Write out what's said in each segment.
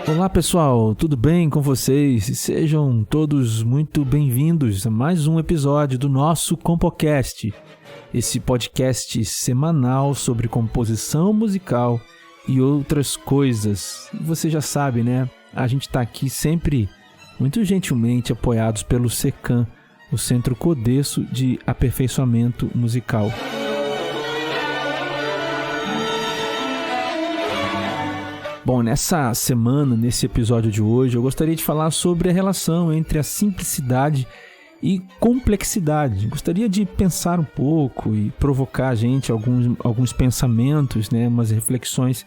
Olá pessoal, tudo bem com vocês? Sejam todos muito bem-vindos a mais um episódio do nosso Compocast, esse podcast semanal sobre composição musical e outras coisas. Você já sabe, né? A gente está aqui sempre muito gentilmente apoiados pelo SECAM, o Centro Codesso de Aperfeiçoamento Musical. Bom, nessa semana, nesse episódio de hoje, eu gostaria de falar sobre a relação entre a simplicidade e complexidade. Gostaria de pensar um pouco e provocar a gente alguns pensamentos, né, umas reflexões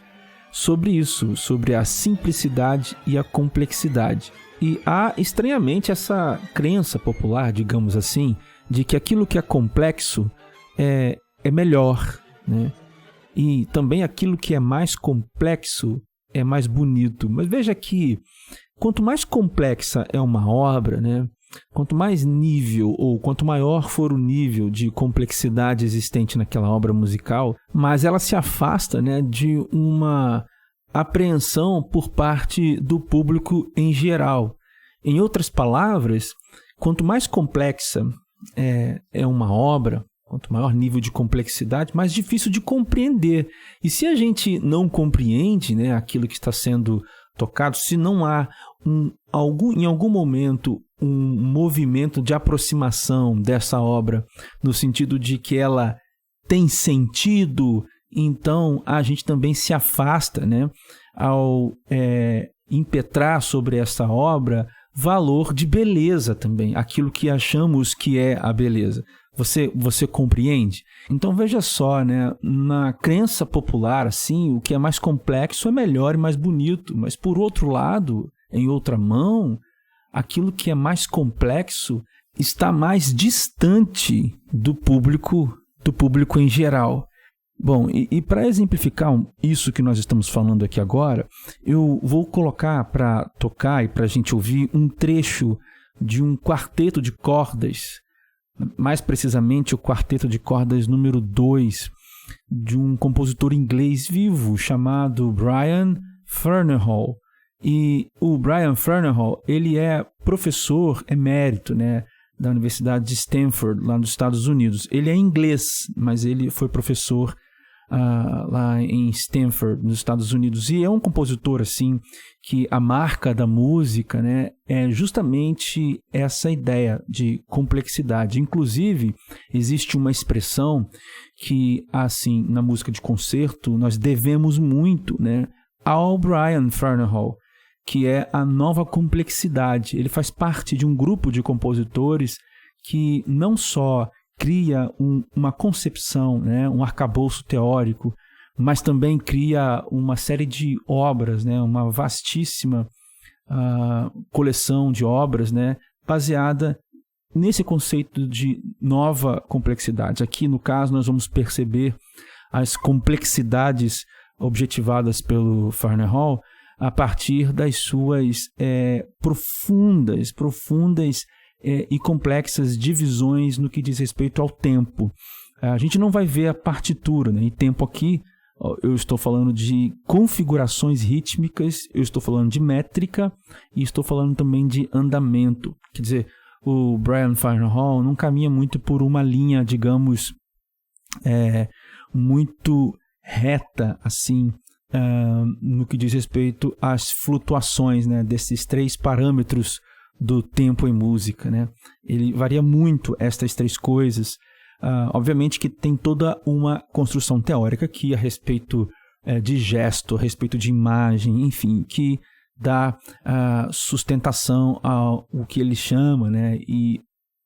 sobre isso, sobre a simplicidade e a complexidade. E há, estranhamente, essa crença popular, digamos assim, de que aquilo que é complexo é melhor, né? E também aquilo que é mais complexo é mais bonito. Mas veja que quanto mais complexa é uma obra, né, quanto mais nível ou quanto maior for o nível de complexidade existente naquela obra musical, mais ela se afasta, né, de uma apreensão por parte do público em geral. Em outras palavras, quanto mais complexa é uma obra, quanto maior nível de complexidade, mais difícil de compreender. E se a gente não compreende, né, aquilo que está sendo tocado, se não há em algum momento um movimento de aproximação dessa obra, no sentido de que ela tem sentido, então a gente também se afasta, né, ao impetrar sobre essa obra valor de beleza também, aquilo que achamos que é a beleza. Você compreende? Então veja só, né? Na crença popular, assim, o que é mais complexo é melhor e mais bonito, mas por outro lado, em outra mão, aquilo que é mais complexo está mais distante do público em geral. Bom, e para exemplificar isso que nós estamos falando aqui agora, eu vou colocar para tocar e para a gente ouvir um trecho de um quarteto de cordas, mais precisamente o quarteto de cordas número 2, de um compositor inglês vivo chamado Brian Ferneyhough. E o Brian Ferneyhough, ele é professor emérito, né, da Universidade de Stanford, lá nos Estados Unidos. Ele é inglês, mas ele foi professor lá em Stanford, nos Estados Unidos, e é um compositor assim que a marca da música, né, é justamente essa ideia de complexidade. Inclusive, existe uma expressão que, assim, na música de concerto, nós devemos muito, né, ao Brian Ferneyhough, que é a nova complexidade. Ele faz parte de um grupo de compositores que não só cria uma concepção, né, um arcabouço teórico, mas também cria uma série de obras, né, uma vastíssima coleção de obras, né, baseada nesse conceito de nova complexidade. Aqui, no caso, nós vamos perceber as complexidades objetivadas pelo Ferneyhough a partir das suas profundas e complexas divisões no que diz respeito ao tempo. A gente não vai ver a partitura, né? E tempo aqui, eu estou falando de configurações rítmicas, eu estou falando de métrica e estou falando também de andamento. Quer dizer, o Brian Ferneyhough não caminha muito por uma linha, digamos, muito reta, assim, no que diz respeito às flutuações, né, desses três parâmetros do tempo em música, né? Ele varia muito estas três coisas. Obviamente que tem toda uma construção teórica aqui a respeito de gesto, a respeito de imagem, enfim, que dá sustentação ao que ele chama, né, e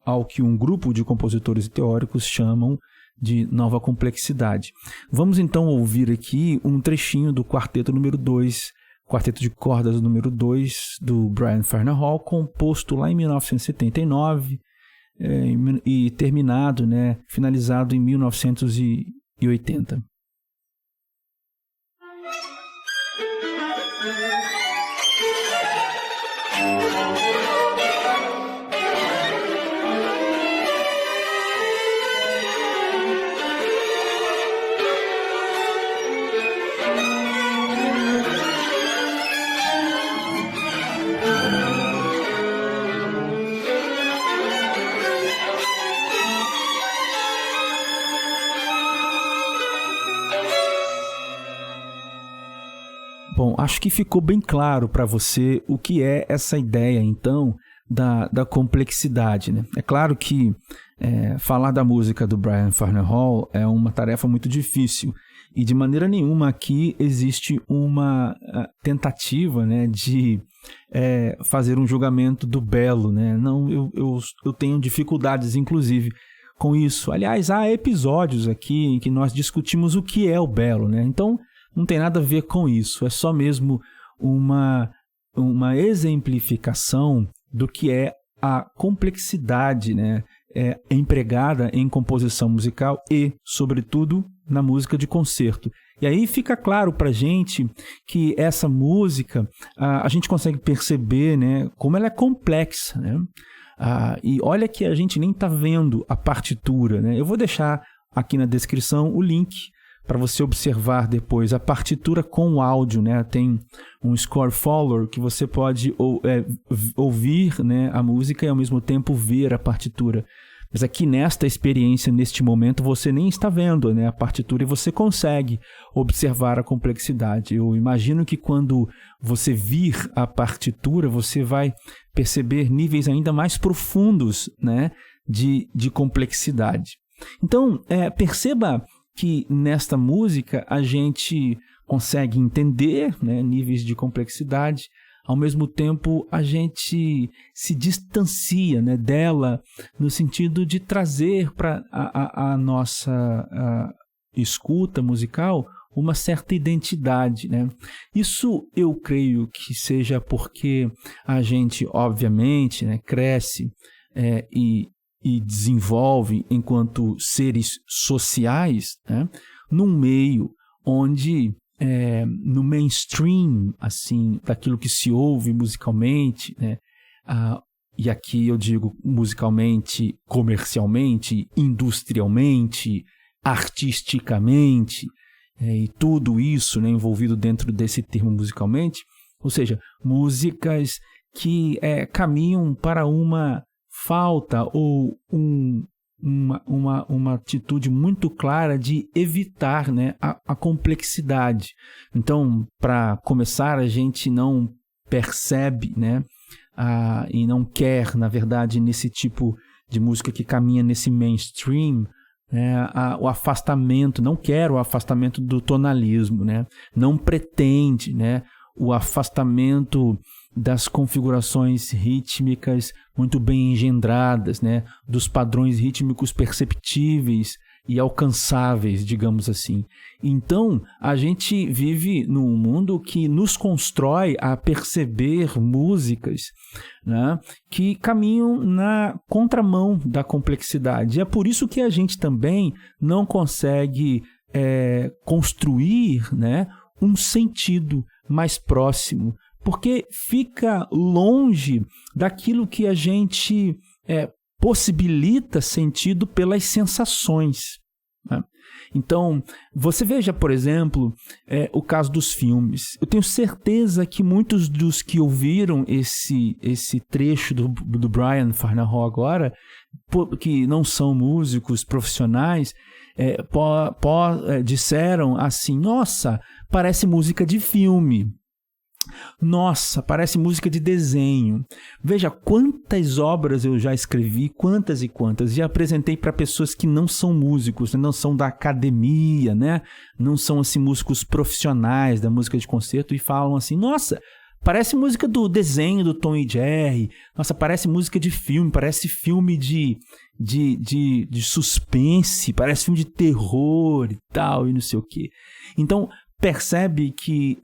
ao que um grupo de compositores teóricos chamam de nova complexidade. Vamos então ouvir aqui um trechinho do quarteto número 2, quarteto de cordas número 2 do Brian Ferneyhough, composto lá em 1979 e terminado, né, finalizado em 1980. Bom, acho que ficou bem claro para você o que é essa ideia, então, da complexidade, né? É claro que falar da música do Brian Farner Hall é uma tarefa muito difícil e de maneira nenhuma aqui existe uma tentativa, né, de fazer um julgamento do belo, né? Não, eu tenho dificuldades, inclusive, com isso. Aliás, há episódios aqui em que nós discutimos o que é o belo, né? Então, não tem nada a ver com isso. É só mesmo uma exemplificação do que é a complexidade, né, empregada em composição musical e, sobretudo, na música de concerto. E aí fica claro para a gente que essa música, a gente consegue perceber, né, como ela é complexa, né? E olha que a gente nem está vendo a partitura, né? Eu vou deixar aqui na descrição o link para você observar depois a partitura com o áudio, né? Tem um score follower que você pode ouvir, né, a música e ao mesmo tempo ver a partitura. Mas aqui nesta experiência, neste momento, você nem está vendo, né, a partitura e você consegue observar a complexidade. Eu imagino que quando você vir a partitura, você vai perceber níveis ainda mais profundos, né, de complexidade. Então, perceba que nesta música a gente consegue entender, né, níveis de complexidade. Ao mesmo tempo, a gente se distancia, né, dela no sentido de trazer para a nossa escuta musical uma certa identidade, né? Isso eu creio que seja porque a gente, obviamente, né, cresce e desenvolve enquanto seres sociais, né, num meio onde no mainstream, assim, daquilo que se ouve musicalmente, né, e aqui eu digo musicalmente, comercialmente, industrialmente, artisticamente, e tudo isso, né, envolvido dentro desse termo musicalmente, ou seja, músicas que caminham para uma falta ou uma atitude muito clara de evitar, né, a complexidade. Então, para começar, a gente não percebe, né, e não quer, na verdade, nesse tipo de música que caminha nesse mainstream, né, o afastamento, não quer o afastamento do tonalismo, né, não pretende, né, o afastamento das configurações rítmicas muito bem engendradas, né, dos padrões rítmicos perceptíveis e alcançáveis, digamos assim. Então, a gente vive num mundo que nos constrói a perceber músicas, né, que caminham na contramão da complexidade. E é por isso que a gente também não consegue construir, né, um sentido mais próximo, porque fica longe daquilo que a gente possibilita sentido pelas sensações, né? Então, você veja, por exemplo, o caso dos filmes. Eu tenho certeza que muitos dos que ouviram esse trecho do Brian Farner Hall agora, que não são músicos profissionais, disseram assim: nossa, parece música de filme. Nossa, parece música de desenho. Veja quantas obras eu já escrevi, quantas e quantas, e apresentei para pessoas que não são músicos, não são da academia, né? Não são assim músicos profissionais da música de concerto, e falam assim: nossa, parece música do desenho do Tom e Jerry. Nossa, parece música de filme, parece filme de suspense, parece filme de terror e tal, e não sei o quê. Então, percebe que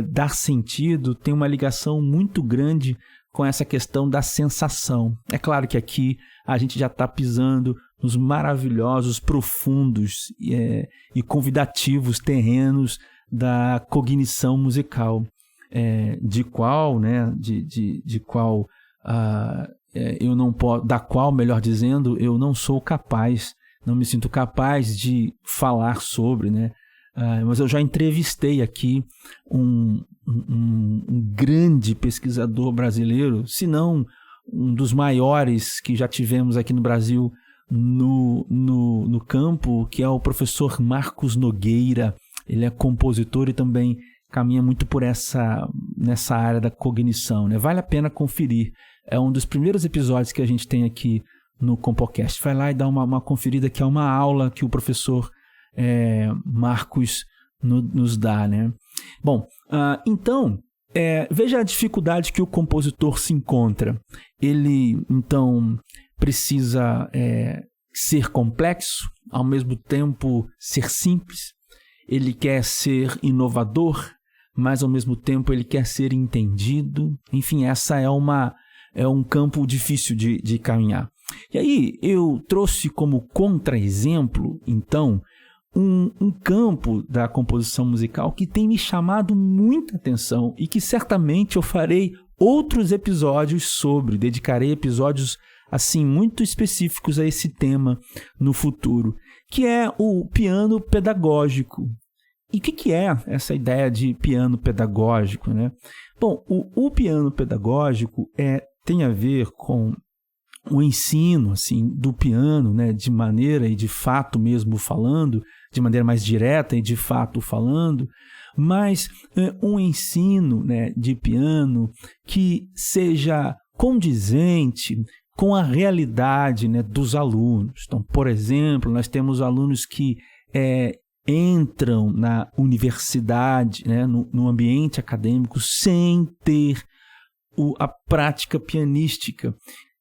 dar sentido tem uma ligação muito grande com essa questão da sensação. É claro que aqui a gente já está pisando nos maravilhosos, profundos e convidativos terrenos da cognição musical, eu não posso, da qual, melhor dizendo, eu não sou capaz, não me sinto capaz de falar sobre, né? Mas eu já entrevistei aqui um grande pesquisador brasileiro, se não um dos maiores que já tivemos aqui no Brasil no campo, que é o professor Marcos Nogueira. Ele é compositor e também caminha muito nessa área da cognição, né? Vale a pena conferir. É um dos primeiros episódios que a gente tem aqui no Compocast. Vai lá e dá uma conferida, que é uma aula que o professor Marcos nos dá, né? Bom, então, veja a dificuldade que o compositor se encontra. Ele, então, precisa ser complexo, ao mesmo tempo ser simples. Ele quer ser inovador, mas ao mesmo tempo ele quer ser entendido. Enfim, essa é um campo difícil de caminhar. E aí eu trouxe como contra-exemplo, então, um campo da composição musical que tem me chamado muita atenção e que certamente eu farei outros episódios sobre, dedicarei episódios assim muito específicos a esse tema no futuro, que é o piano pedagógico. E o que é essa ideia de piano pedagógico, né? Bom, o piano pedagógico tem a ver com o ensino assim, do piano, né, de maneira e de fato mesmo falando, de maneira mais direta e de fato falando, mas um ensino, né, de piano que seja condizente com a realidade, né, dos alunos. Então, por exemplo, nós temos alunos que entram na universidade, né, no ambiente acadêmico, sem ter a prática pianística.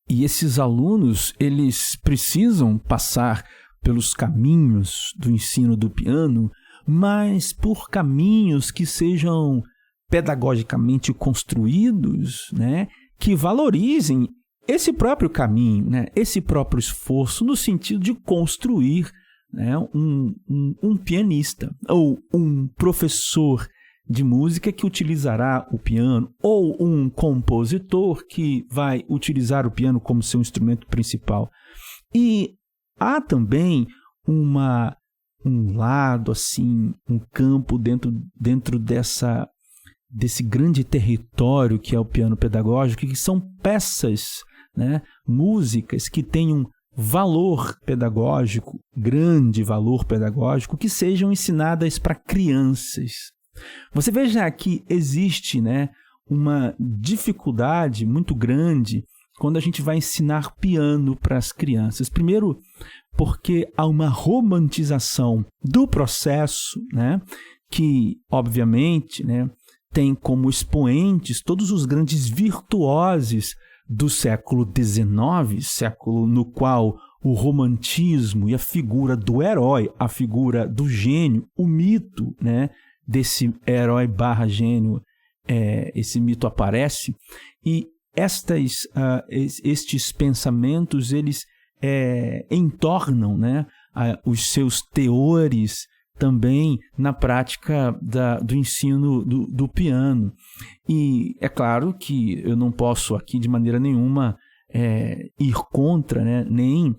E esses alunos, eles precisam passar pelos caminhos do ensino do piano, mas por caminhos que sejam pedagogicamente construídos, né, que valorizem esse próprio caminho, né, esse próprio esforço, no sentido de construir, né, um pianista ou um professor de música que utilizará o piano, ou um compositor que vai utilizar o piano como seu instrumento principal. E há também um lado, assim, um campo dentro desse grande território que é o piano pedagógico, que são peças, né, músicas que tenham valor pedagógico, grande valor pedagógico, que sejam ensinadas para crianças. Você veja que existe, né, uma dificuldade muito grande quando a gente vai ensinar piano para as crianças. Primeiro, porque há uma romantização do processo, né, que, obviamente, né, tem como expoentes todos os grandes virtuosos do século XIX, século no qual o romantismo e a figura do herói, a figura do gênio, o mito, né, desse herói / gênio, esse mito aparece, e estes pensamentos, eles entornam, né, os seus teores também na prática do ensino do piano. E é claro que eu não posso aqui de maneira nenhuma ir contra, né, nem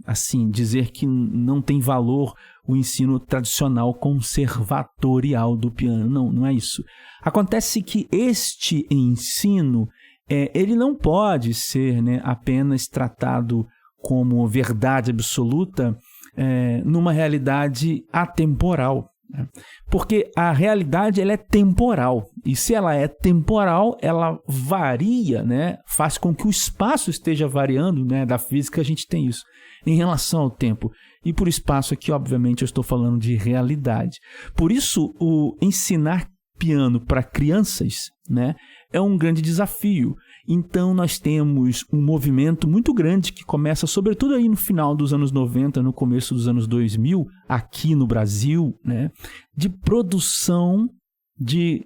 assim dizer que não tem valor o ensino tradicional conservatorial do piano. Não é isso. Acontece que este ensino ele não pode ser, né, apenas tratado como verdade absoluta numa realidade atemporal, né? Porque a realidade ela é temporal, e se ela é temporal, ela varia, né? Faz com que o espaço esteja variando, né? Da física a gente tem isso em relação ao tempo. E por espaço aqui, obviamente, eu estou falando de realidade. Por isso, o ensinar piano para crianças, né, é um grande desafio. Então, nós temos um movimento muito grande que começa, sobretudo aí no final dos anos 90, no começo dos anos 2000, aqui no Brasil, né, de produção de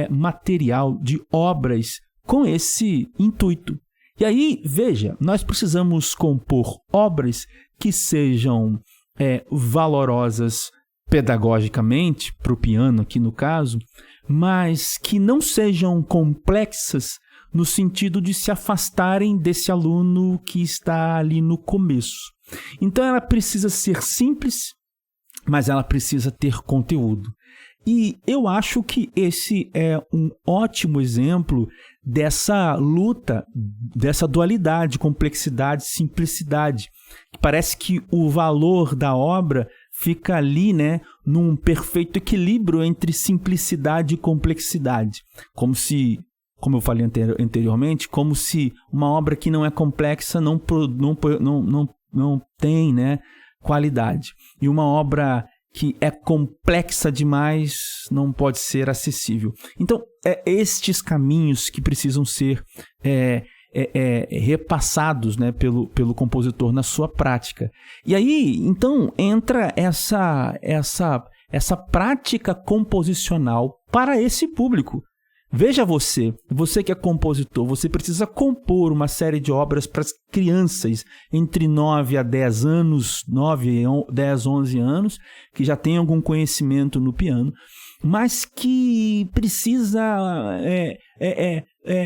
material, de obras com esse intuito. E aí, veja, nós precisamos compor obras que sejam valorosas pedagogicamente, para o piano aqui no caso, mas que não sejam complexas no sentido de se afastarem desse aluno que está ali no começo. Então ela precisa ser simples, mas ela precisa ter conteúdo. E eu acho que esse é um ótimo exemplo dessa luta, dessa dualidade, complexidade, simplicidade. Parece que o valor da obra fica ali, né, num perfeito equilíbrio entre simplicidade e complexidade. Como eu falei anteriormente, como se uma obra que não é complexa não tem, né, qualidade. E uma obra que é complexa demais não pode ser acessível. Então, estes caminhos que precisam ser repassados, né, pelo compositor na sua prática. E aí, então, entra essa prática composicional para esse público. Veja você que é compositor, você precisa compor uma série de obras para as crianças entre 9 a 10 anos, 9, 10, 11 anos, que já tem algum conhecimento no piano, mas que precisa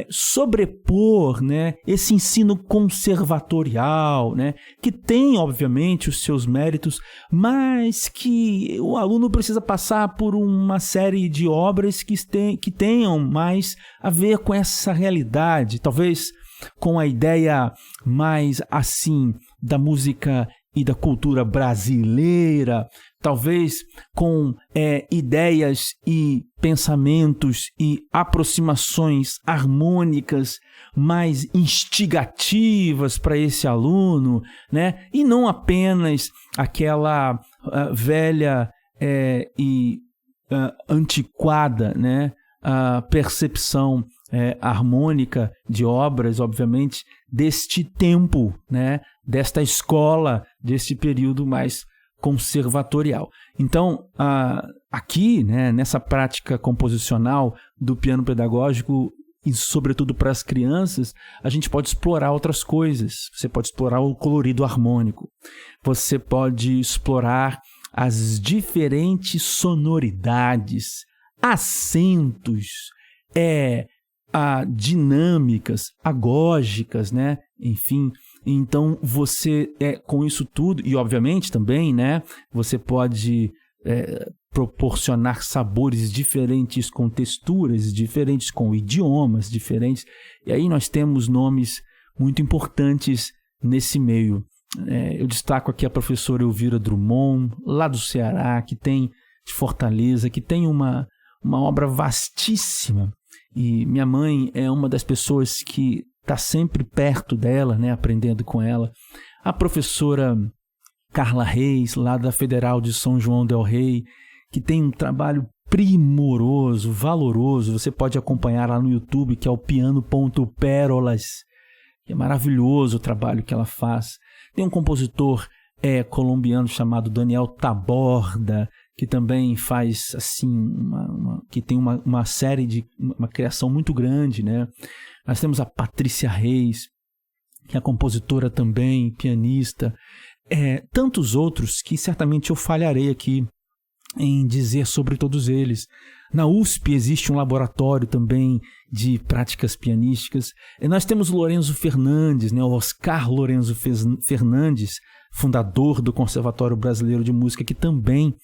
sobrepor, né, esse ensino conservatorial, né, que tem, obviamente, os seus méritos, mas que o aluno precisa passar por uma série de obras que tenham mais a ver com essa realidade, talvez com a ideia mais assim da música e da cultura brasileira, talvez com ideias e pensamentos e aproximações harmônicas mais instigativas para esse aluno, né? E não apenas aquela velha e antiquada, né, percepção harmônica de obras, obviamente, deste tempo, né, desta escola, deste período mais conservatorial. Então, aqui, né, nessa prática composicional do piano pedagógico, e sobretudo para as crianças, a gente pode explorar outras coisas. Você pode explorar o colorido harmônico, você pode explorar as diferentes sonoridades, acentos, dinâmicas, agógicas, né? Enfim, então você com isso tudo, e obviamente também, né, você pode proporcionar sabores diferentes com texturas diferentes, com idiomas diferentes, e aí nós temos nomes muito importantes nesse meio. Eu destaco aqui a professora Elvira Drummond, lá do Ceará, de Fortaleza, que tem uma obra vastíssima, e minha mãe é uma das pessoas que está sempre perto dela, né, aprendendo com ela. A professora Carla Reis, lá da Federal de São João del Rei, que tem um trabalho primoroso, valoroso. Você pode acompanhar lá no YouTube, que é o piano.pérolas, que é maravilhoso o trabalho que ela faz. Tem um compositor colombiano chamado Daniel Taborda, que também faz assim que tem uma série de uma criação muito grande, né? Nós temos a Patrícia Reis, que é compositora também, pianista, tantos outros que certamente eu falharei aqui em dizer sobre todos eles. Na USP existe um laboratório também de práticas pianísticas. Nós temos Lorenzo Fernandes, né? O Oscar Lorenzo Fernandes, fundador do Conservatório Brasileiro de Música, que também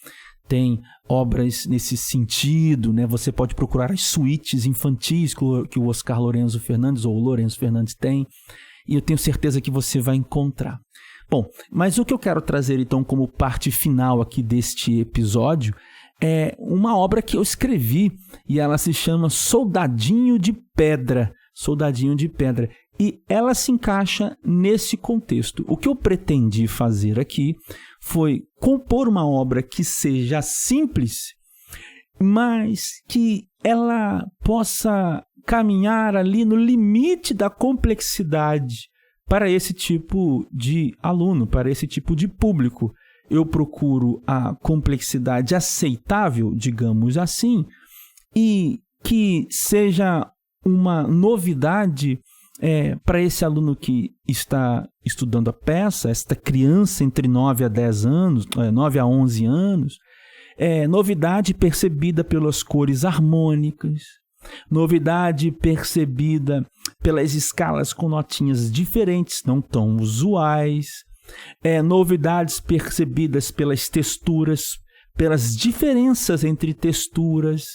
tem obras nesse sentido, né? Você pode procurar as suítes infantis que o Oscar Lorenzo Fernandes ou o Lorenzo Fernandes tem, e eu tenho certeza que você vai encontrar. Bom, mas o que eu quero trazer então como parte final aqui deste episódio é uma obra que eu escrevi, e ela se chama Soldadinho de Pedra. Soldadinho de Pedra. E ela se encaixa nesse contexto. O que eu pretendi fazer aqui foi compor uma obra que seja simples, mas que ela possa caminhar ali no limite da complexidade para esse tipo de aluno, para esse tipo de público. Eu procuro a complexidade aceitável, digamos assim, e que seja uma novidade para esse aluno que está estudando a peça, esta criança entre 9 a 10 anos, 9 a 11 anos, novidade percebida pelas cores harmônicas, novidade percebida pelas escalas com notinhas diferentes, não tão usuais, novidades percebidas pelas texturas, pelas diferenças entre texturas.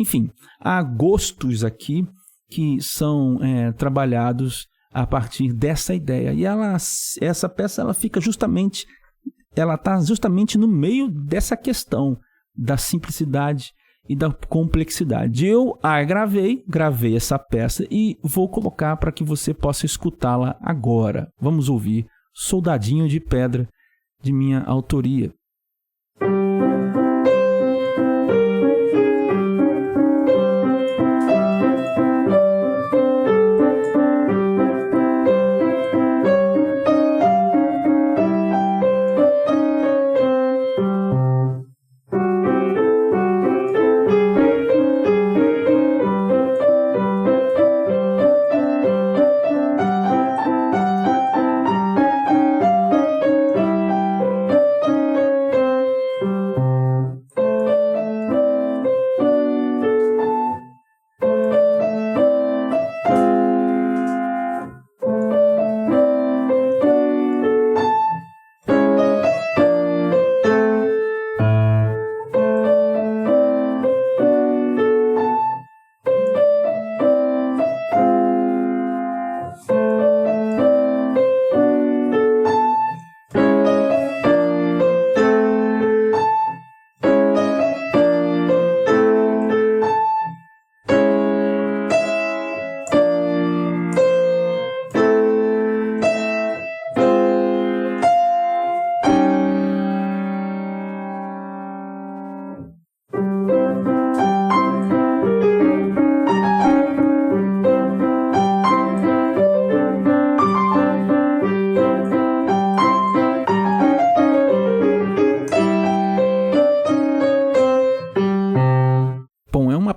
Enfim, há gostos aqui que são trabalhados a partir dessa ideia. E essa peça ela fica justamente ela está justamente no meio dessa questão da simplicidade e da complexidade. Eu gravei essa peça e vou colocar para que você possa escutá-la agora. Vamos ouvir Soldadinho de Pedra, de minha autoria.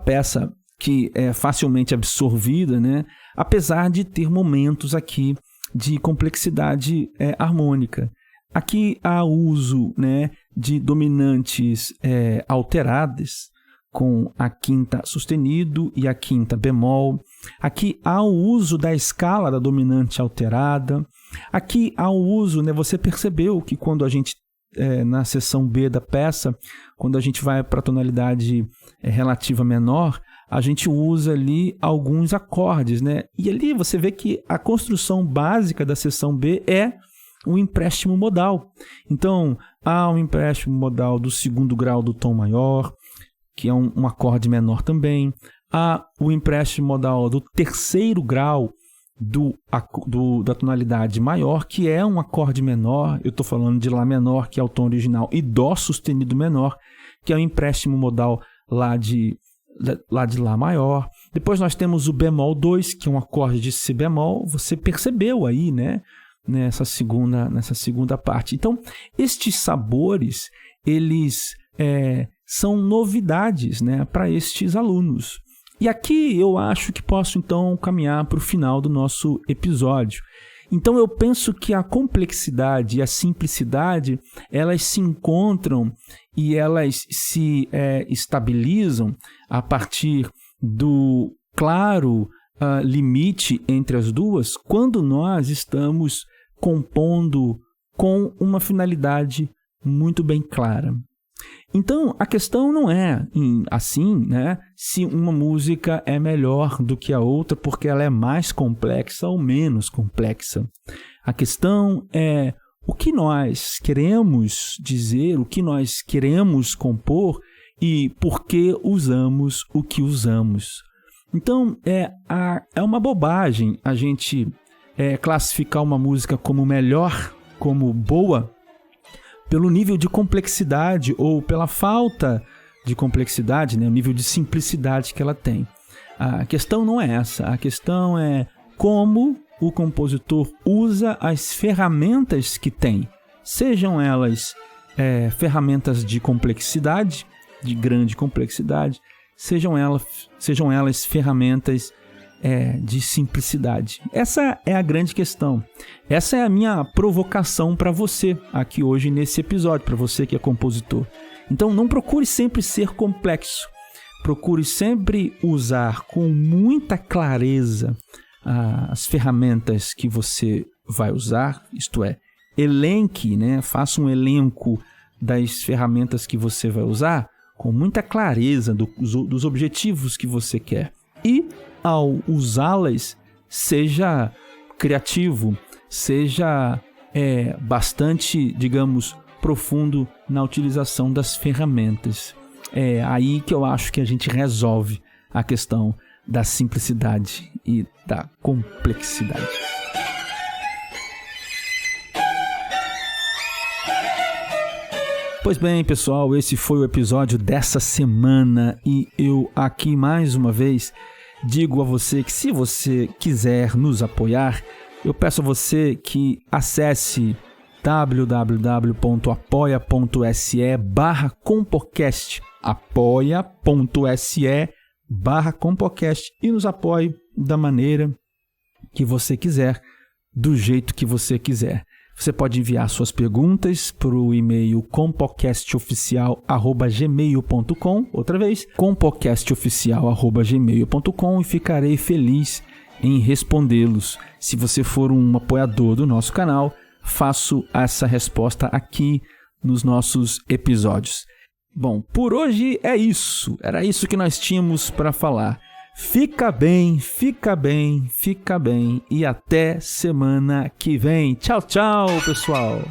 Peça que é facilmente absorvida, né? Apesar de ter momentos aqui de complexidade harmônica. Aqui há uso, né, de dominantes alteradas, com a quinta sustenido e a quinta bemol. Aqui há o uso da escala da dominante alterada. Aqui há o uso, né, você percebeu que quando a gente na seção B da peça, quando a gente vai para a tonalidade relativa menor, a gente usa ali alguns acordes, né? E ali você vê que a construção básica da seção B é um empréstimo modal. Então, há um empréstimo modal do segundo grau do tom maior, que é um acorde menor também. Há o empréstimo modal do terceiro grau da tonalidade maior, que é um acorde menor. Eu estou falando de Lá menor, que é o tom original, e Dó sustenido menor, que é o empréstimo modal lá de Lá maior. Depois nós temos o bemol 2, que é um acorde de Si bemol. Você percebeu aí, né? Nessa segunda parte. Então, estes sabores, eles são novidades, né, para estes alunos. E aqui eu acho que posso, então, caminhar para o final do nosso episódio. Então, eu penso que a complexidade e a simplicidade, elas se encontram e elas se estabilizam a partir do claro limite entre as duas, quando nós estamos compondo com uma finalidade muito bem clara. Então, a questão não é assim, né, se uma música é melhor do que a outra porque ela é mais complexa ou menos complexa. A questão é o que nós queremos dizer, o que nós queremos compor e por que usamos o que usamos. Então, é uma bobagem a gente classificar uma música como melhor, como boa, pelo nível de complexidade ou pela falta de complexidade, né? O nível de simplicidade que ela tem. A questão não é essa. A questão é como o compositor usa as ferramentas que tem. Sejam elas ferramentas de complexidade, de grande complexidade, sejam elas ferramentas de simplicidade. Essa é a grande questão. Essa é a minha provocação para você aqui hoje nesse episódio, para você que é compositor. Então não procure sempre ser complexo. Procure sempre usar com muita clareza as ferramentas que você vai usar, isto é, elenque, né? Faça um elenco das ferramentas que você vai usar com muita clareza dos objetivos que você quer. E ao usá-las, seja criativo, seja bastante, digamos, aprofundo na utilização das ferramentas. É aí que eu acho que a gente resolve a questão da simplicidade e da complexidade. Pois bem, pessoal, esse foi o episódio dessa semana e eu aqui mais uma vez digo a você que se você quiser nos apoiar, eu peço a você que acesse www.apoia.se/Compocast, apoia.se/Compocast e nos apoie da maneira que você quiser, do jeito que você quiser. Você pode enviar suas perguntas para o e-mail compocastoficial@gmail.com, outra vez, compocastoficial@gmail.com, e ficarei feliz em respondê-los. Se você for um apoiador do nosso canal, faço essa resposta aqui nos nossos episódios. Bom, por hoje é isso. Era isso que nós tínhamos para falar. Fica bem, fica bem, fica bem e até semana que vem. Tchau, tchau, pessoal!